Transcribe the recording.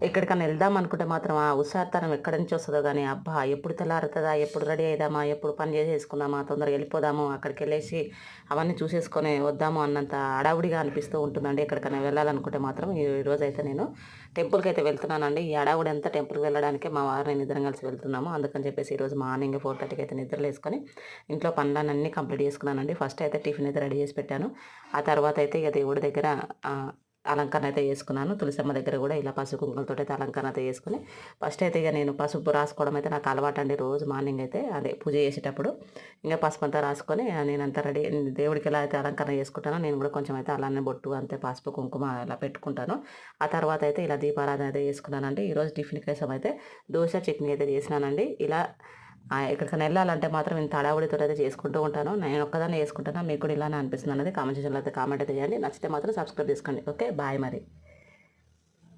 ఎక్కడికన్నా వెళ్దాం అనుకుంటే మాత్రం ఆ హుషారుతనం ఎక్కడి నుంచి వస్తదో గానీ, అబ్బా! ఎప్పుడు తెల్లారుతదా? ఎప్పుడు రెడీ అయిదామా? ఎప్పుడు పని చేసేసుకుందామా? తొందరగా వెళ్ళిపోదాము. అక్కడికెళ్ళేసి అవన్నీ చూసేసుకొని వద్దాము అన్నంత హడావుడిగా అనిపిస్తూ ఉంటుందండి. ఎక్కడికైనా వెళ్ళాలనుకుంటే మాత్రం. ఈరోజైతే నేను టెంపుల్‌కైతే వెళ్తున్నానండి. ఈ హడావుడంతా టెంపుల్‌కి వెళ్ళడానికే మా వారు నేను ఇద్దరం కలిసి వెళ్తున్నాము. అందుకని చెప్పేసి ఈరోజు మార్నింగ్ 4:30కి అయితే నిద్రలేసుకొని ఇంట్లో పనులన్నీ కంప్లీట్ చేసుకున్నానండి. ఫస్ట్ అయితే టిఫిన్ అయితే రెడీ చేసి పెట్టాను. ఆ తర్వాత అయితే ఇక దేవుడి దగ్గర ఆహ్, అలంకరణ అయితే చేసుకున్నాను. తులసమ్మ దగ్గర గూడా ఇలా పసుపు కుంకుమలతోటైతే అలంకరణ అయితే చేసుకొని, ఫస్ట్ అయితే ఇగ నేను పసుపు రాసుకోవడం అయితే నాకు అలవాటండి. రోజు మార్నింగ్ అయితే అదే పూజ చేసేటప్పుడు ఇంగ పసుపంతా రాసుకొని నేనంతా రెడీ దేవుడికి ఎలా అయితే అలంకరణ చేసుకుంటానో నేను గూడా కొంచెం అయితే అలానే బొట్టు అంతే పసుపు, కుంకుమ అలా పెట్టుకుంటాను. ఆ తర్వాత అయితే ఇలా దీపారాధన అయితే చేసుకున్నానండి. ఈరోజు టిఫిన్ కోసం అయితే దోస, చట్నీ అయితే చేసినానండి. ఇలా ఎక్కడికైనా ఎళ్ళాలంటే మాత్రం ఇంత హడావుడితోటయితే చేసుకుంటూ ఉంటాను. నేనొక్కదాన్నే చేసుకుంటానా? మీకు కూడా ఇలానే అనిపిస్తుందన్నది కామెంట్ సెక్షన్‌లో అయితే కామెంట్ అయితే చేయండి. నచ్చితే మాత్రం సబ్స్క్రైబ్ చేసుకోండి. ఓకే. బాయ్ మరి.